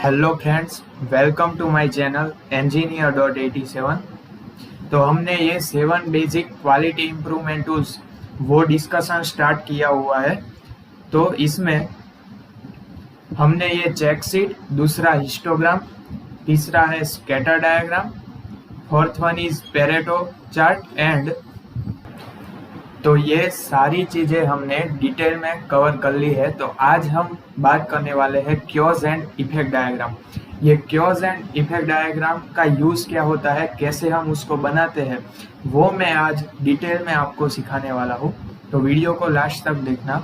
Hello friends, welcome to my channel engineer.87। तो हमने ये 7 बेसिक क्वालिटी इम्प्रूवमेंट टूल्स वो डिस्कशन स्टार्ट किया हुआ है। तो इसमें हमने ये चेक शीट, दूसरा हिस्टोग्राम, तीसरा है scatter diagram, fourth one is Pareto chart and तो ये सारी चीज़ें हमने डिटेल में कवर कर ली है। तो आज हम बात करने वाले हैं क्योज एंड इफेक्ट डायग्राम। ये क्योज एंड इफेक्ट डायग्राम का यूज़ क्या होता है, कैसे हम उसको बनाते हैं, वो मैं आज डिटेल में आपको सिखाने वाला हूँ। तो वीडियो को लास्ट तक देखना।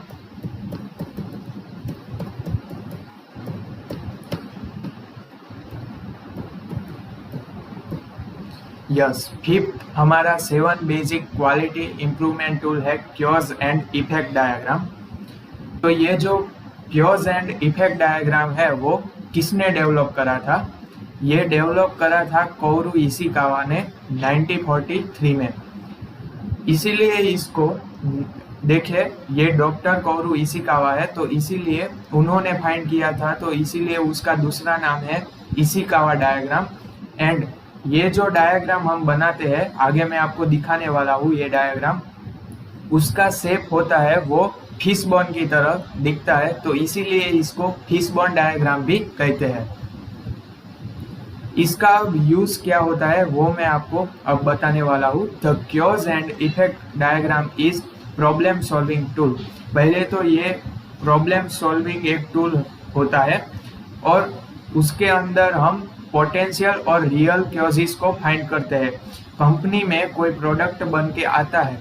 यस, फिफ्थ हमारा 7 बेसिक क्वालिटी इम्प्रूवमेंट टूल है क्योज एंड इफेक्ट डायग्राम। तो ये जो क्योज एंड इफेक्ट डायग्राम है वो किसने डेवलप करा था? ये डेवलप करा था कोरू इशिकावा ने 1943 में। इसीलिए इसको देखिए, ये डॉक्टर कोरू इशिकावा है, तो इसीलिए उन्होंने फाइंड किया था, तो इसीलिए उसका दूसरा नाम है इशिकावा डायग्राम। एंड ये जो डायग्राम हम बनाते हैं, आगे मैं आपको दिखाने वाला हूँ ये डायग्राम, उसका शेप होता है वो फिश बोन की तरह दिखता है, तो इसीलिए इसको फिश बोन डायग्राम भी कहते हैं। इसका यूज क्या होता है वो मैं आपको अब बताने वाला हूँ। The chaos and effect diagram is problem solving tool. पहले तो ये प्रॉब्लम सॉल्विंग एक टूल होता है और उसके अंदर हम पोटेंशियल और रियल क्योजेस को फाइंड करते हैं। कंपनी में कोई प्रोडक्ट बन के आता है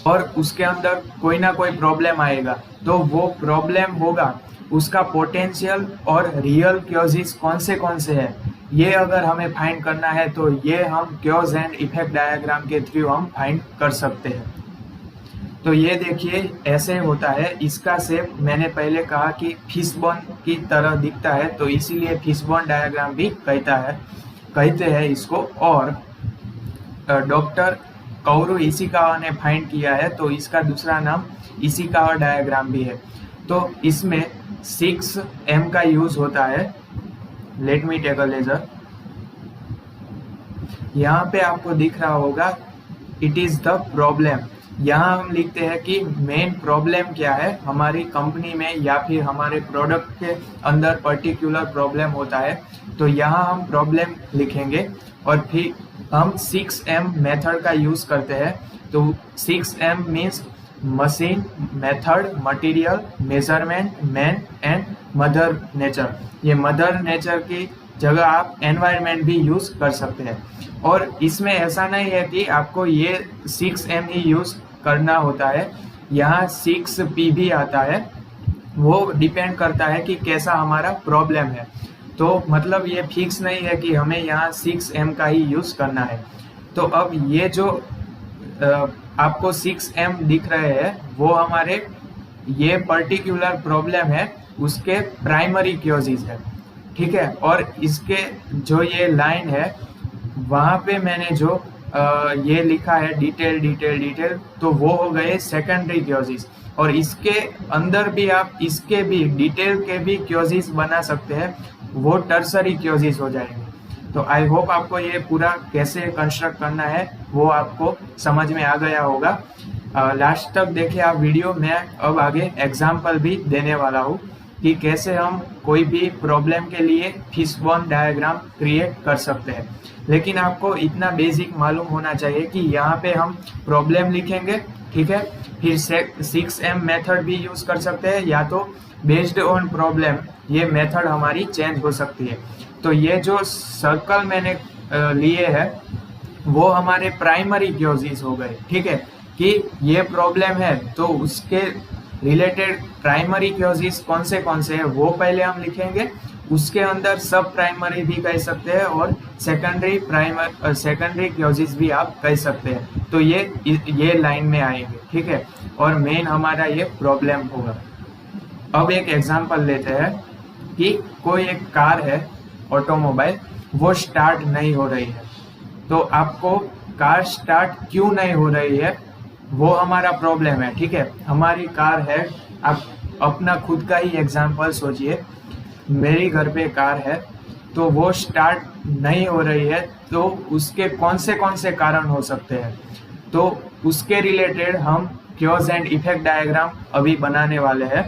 और उसके अंदर कोई ना कोई प्रॉब्लम आएगा, तो वो प्रॉब्लम होगा, उसका पोटेंशियल और रियल क्योजेस कौन से हैं, ये अगर हमें फाइंड करना है तो ये हम क्योज एंड इफेक्ट डायग्राम के थ्रू हम फाइंड कर सकते हैं। तो ये देखिए ऐसे होता है। इसका शेप मैंने पहले कहा कि फिश बोन की तरह दिखता है, तो इसीलिए फिश बोन डायग्राम भी कहते हैं इसको। और डॉक्टर कोरू इशिकावा ने फाइंड किया है, तो इसका दूसरा नाम इशिकावा डायग्राम भी है। तो इसमें 6M का यूज होता है। Let me take a ledger. यहाँ पे आपको दिख रहा होगा इट इज द प्रॉब्लम। यहाँ हम लिखते हैं कि मेन प्रॉब्लम क्या है हमारी कंपनी में या फिर हमारे प्रोडक्ट के अंदर पर्टिकुलर प्रॉब्लम होता है, तो यहाँ हम प्रॉब्लम लिखेंगे और फिर हम 6M मेथड का यूज करते हैं। तो 6M means machine, method, material, measurement, man and mother nature. ये मदर नेचर की जगह आप एनवायरनमेंट भी यूज कर सकते हैं। और इसमें ऐसा नहीं है कि आपको ये 6M ही यूज करना होता है, यहाँ 6P भी आता है। वो डिपेंड करता है कि कैसा हमारा प्रॉब्लम है। तो मतलब ये फिक्स नहीं है कि हमें यहाँ 6M का ही यूज करना है। तो अब ये जो आपको 6M दिख रहे हैं वो हमारे ये पर्टिकुलर प्रॉब्लम है उसके प्राइमरी क्योजेस है, ठीक है। और इसके जो ये लाइन है वहाँ पे मैंने जो ये लिखा है डिटेल, तो वो हो गए सेकेंडरी क्योजेस। और इसके अंदर भी आप इसके भी डिटेल के भी क्योजेस बना सकते हैं, वो टर्सरी क्योजेस हो जाएंगे। तो आई होप आपको ये पूरा कैसे कंस्ट्रक्ट करना है वो आपको समझ में आ गया होगा। लास्ट तक देखिए आप वीडियो। मैं अब आगे एग्जाम्पल भी देने वाला हूँ कि कैसे हम कोई भी प्रॉब्लम के लिए फिश बोन डायग्राम क्रिएट कर सकते हैं। लेकिन आपको इतना बेसिक मालूम होना चाहिए कि यहाँ पे हम प्रॉब्लम लिखेंगे, ठीक है। फिर 6M मेथड भी यूज कर सकते हैं, या तो बेस्ड ऑन प्रॉब्लम ये मेथड हमारी चेंज हो सकती है। तो ये जो सर्कल मैंने लिए है वो हमारे प्राइमरी क्योजेस हो गए, ठीक है। कि ये प्रॉब्लम है तो उसके रिलेटेड प्राइमरी क्योजेस कौन से हैं वो पहले हम लिखेंगे। उसके अंदर सब प्राइमरी भी कह सकते हैं और सेकेंडरी क्योजेस भी आप कह सकते हैं। तो ये लाइन में आएंगे, ठीक है। और मेन हमारा ये प्रॉब्लम होगा। अब एक एग्जांपल लेते हैं कि कोई एक कार है, ऑटोमोबाइल, वो स्टार्ट नहीं हो रही है। तो आपको कार स्टार्ट क्यों नहीं हो रही है वो हमारा प्रॉब्लम है, ठीक है। हमारी कार है, आप अपना खुद का ही एग्जांपल सोचिए। मेरी घर पे कार है तो वो स्टार्ट नहीं हो रही है, तो उसके कौन से कारण हो सकते हैं, तो उसके रिलेटेड हम क्योज एंड इफेक्ट डायग्राम अभी बनाने वाले हैं।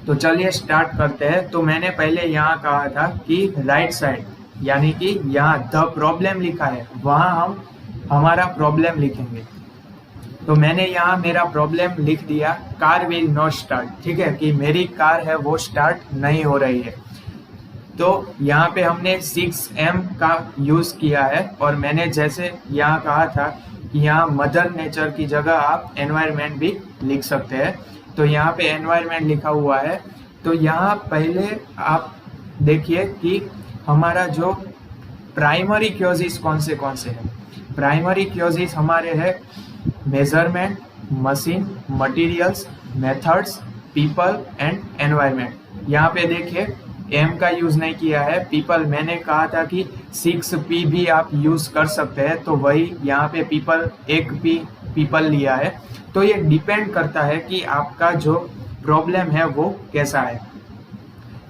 तो चलिए स्टार्ट करते हैं। तो मैंने पहले यहाँ कहा था कि राइट साइड, यानी कि यहाँ द प्रॉब्लम लिखा है, वहाँ हम हमारा प्रॉब्लम लिखेंगे। तो मैंने यहाँ मेरा प्रॉब्लम लिख दिया, कार विल नॉट स्टार्ट। ठीक है, कि मेरी कार है वो स्टार्ट नहीं हो रही है। तो यहाँ पे हमने 6M का यूज किया है, और मैंने जैसे यहाँ कहा था कि यहाँ मदर नेचर की जगह आप एनवायरनमेंट भी लिख सकते हैं। तो यहाँ पे एनवायरनमेंट लिखा हुआ है। तो यहाँ पहले आप देखिए कि हमारा जो प्राइमरी क्योजिस कौन से हैं। प्राइमरी क्योजिस हमारे हैं measurement, machine, materials, methods, people and environment. यहाँ पे देखिए एम का यूज नहीं किया है। पीपल मैंने कहा था कि 6P भी आप यूज कर सकते हैं, तो वही यहाँ पे पीपल, एक पीपल लिया है। तो ये डिपेंड करता है कि आपका जो प्रॉब्लम है वो कैसा है।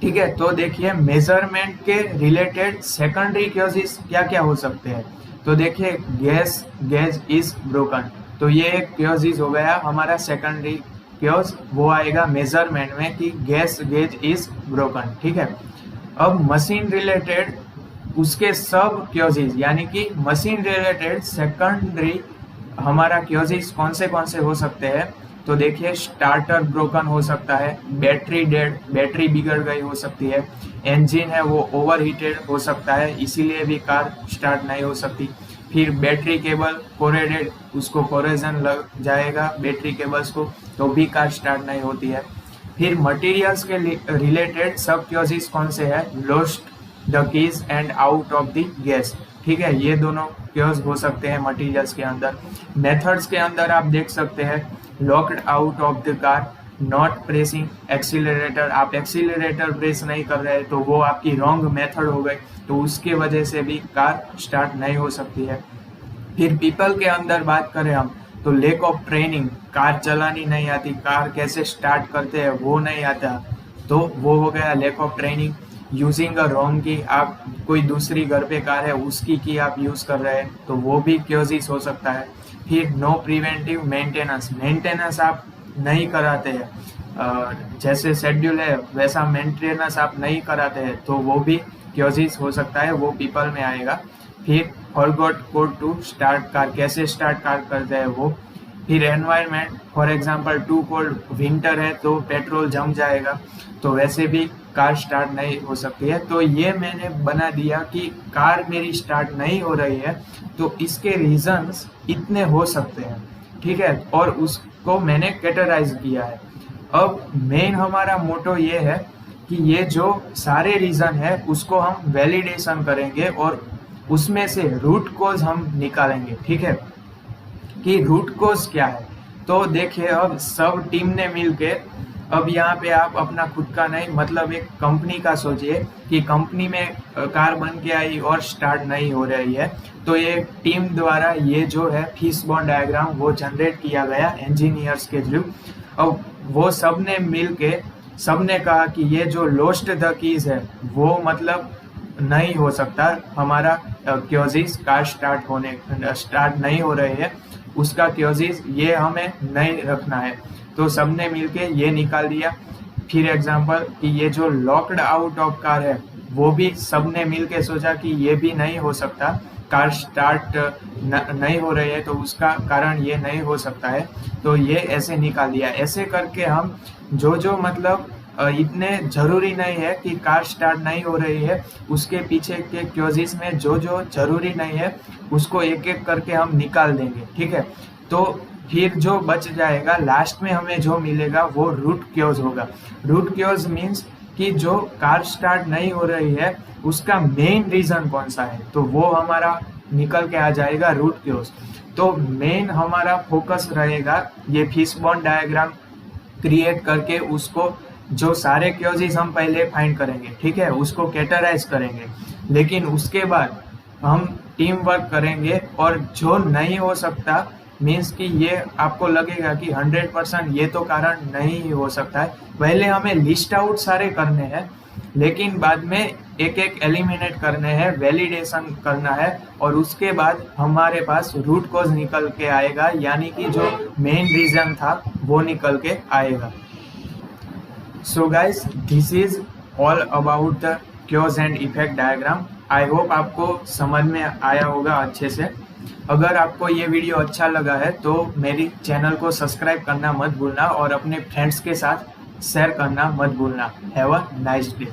ठीक है, तो देखिए मेजरमेंट के रिलेटेड सेकेंडरी क्योजिस क्या क्या हो सकते हैं। तो देखिए गेज इज ब्रोकन, तो ये एक क्योजिस हो गया हमारा सेकेंडरी क्योज, वो आएगा मेजरमेंट में कि गेज इज ब्रोकन। ठीक है, अब मशीन रिलेटेड उसके सब क्योजिस, यानी कि मशीन रिलेटेड सेकेंडरी हमारा क्योजिस कौन से हो सकते हैं। तो देखिए स्टार्टर ब्रोकन हो सकता है, बैटरी डेड, बैटरी बिगड़ गई हो सकती है, इंजन है वो ओवरहीटेड हो सकता है, इसीलिए भी कार स्टार्ट नहीं हो सकती। फिर बैटरी केबल कोरेडेड, उसको कोरेजन लग जाएगा बैटरी केबल्स को, तो भी कार स्टार्ट नहीं होती है। फिर मटेरियल्स के रिलेटेड सब क्योजिस कौन से है, lost the keys and out of the gas. ठीक है, ये दोनों क्योज हो सकते हैं मटेरियल्स के अंदर। मेथड्स के अंदर आप देख सकते हैं locked out of the car, not pressing accelerator, आप एक्सीलरेटर प्रेस नहीं कर रहे तो वो आपकी रॉन्ग मेथड हो गई, तो उसके वजह से भी कार स्टार्ट नहीं हो सकती है। फिर पीपल के अंदर बात करें हम, तो लेक ऑफ ट्रेनिंग, कार चलानी नहीं आती, कार कैसे स्टार्ट करते हैं वो नहीं आता, तो वो हो गया lake of training. Using a wrong की, आप कोई दूसरी घर पे कार है उसकी की आप यूज कर रहे हैं, तो वो भी क्योजिस हो सकता है। फिर नो प्रिवेंटिव मेंटेनेंस, मेंटेनेंस आप नहीं कराते हैं, जैसे शेड्यूल है वैसा मेंटेनेंस आप नहीं कराते हैं, तो वो भी क्योजिस हो सकता है, वो पीपल में आएगा। फिर forgot code to start car, कैसे स्टार्ट कार करते हैं वो। फिर environment, for example to cold winter है तो पेट्रोल जम जाएगा, तो वैसे भी कार स्टार्ट नहीं हो सकती है। तो ये मैंने बना दिया कि कार मेरी स्टार्ट नहीं हो रही है, तो इसके रीजंस इतने हो सकते हैं। ठीक है, और उसको मैंने कैटेगराइज किया है। अब मेन हमारा मोटो ये है कि ये जो सारे रीजन है उसको हम वैलिडेशन करेंगे और उसमें से रूट कोज हम निकालेंगे। ठीक है, कि रूट कोज क्या है। तो देखिए अब सब टीम ने मिलके, अब यहाँ पे आप अपना खुद का नहीं, मतलब एक कंपनी का सोचिए कि कंपनी में कार बन के आई और स्टार्ट नहीं हो रही है, तो ये टीम द्वारा ये जो है फिशबोन डायग्राम वो जनरेट किया गया इंजीनियर्स के थ्रू। अब वो सब ने मिल के सब ने कहा कि ये जो लॉस्ट द कीज है वो मतलब नहीं हो सकता, हमारा क्योजिस कार स्टार्ट नहीं हो रही है, उसका क्योजिस ये हमें नहीं रखना है। तो सबने मिलके ये निकाल दिया। फिर एग्जांपल कि ये जो लॉक्ड आउट ऑफ कार है वो भी सबने मिलके सोचा कि ये भी नहीं हो सकता, कार स्टार्ट नहीं हो रही है तो उसका कारण ये नहीं हो सकता है, तो ये ऐसे निकाल दिया। ऐसे करके हम जो मतलब इतने जरूरी नहीं है कि कार स्टार्ट नहीं हो रही है, उसके पीछे के क्योजिस में जो जरूरी नहीं है उसको एक एक करके हम निकाल देंगे। ठीक है, तो फिर जो बच जाएगा लास्ट में हमें जो मिलेगा वो रूट क्योज होगा। रूट क्योज मीन्स कि जो कार स्टार्ट नहीं हो रही है उसका मेन रीजन कौन सा है, तो वो हमारा निकल के आ जाएगा रूट क्योज। तो मेन हमारा फोकस रहेगा ये फिशबोन डायग्राम क्रिएट करके, उसको जो सारे क्योजिस हम पहले फाइंड करेंगे, ठीक है, उसको कैटेगराइज करेंगे, लेकिन उसके बाद हम टीम वर्क करेंगे और जो नहीं हो सकता मीन्स कि ये आपको लगेगा कि 100% ये तो कारण नहीं हो सकता है, पहले हमें लिस्ट आउट सारे करने हैं। लेकिन बाद में एक एक एलिमिनेट करने हैं, वैलिडेशन करना है और उसके बाद हमारे पास रूट कॉज निकल के आएगा, यानी कि जो मेन रीजन था वो निकल के आएगा। So guys, this is all about the cause and effect diagram. I hope आपको समझ में आया होगा अच्छे से। अगर आपको ये वीडियो अच्छा लगा है तो मेरी चैनल को सब्सक्राइब करना मत भूलना और अपने फ्रेंड्स के साथ शेयर करना मत भूलना। Have a nice day.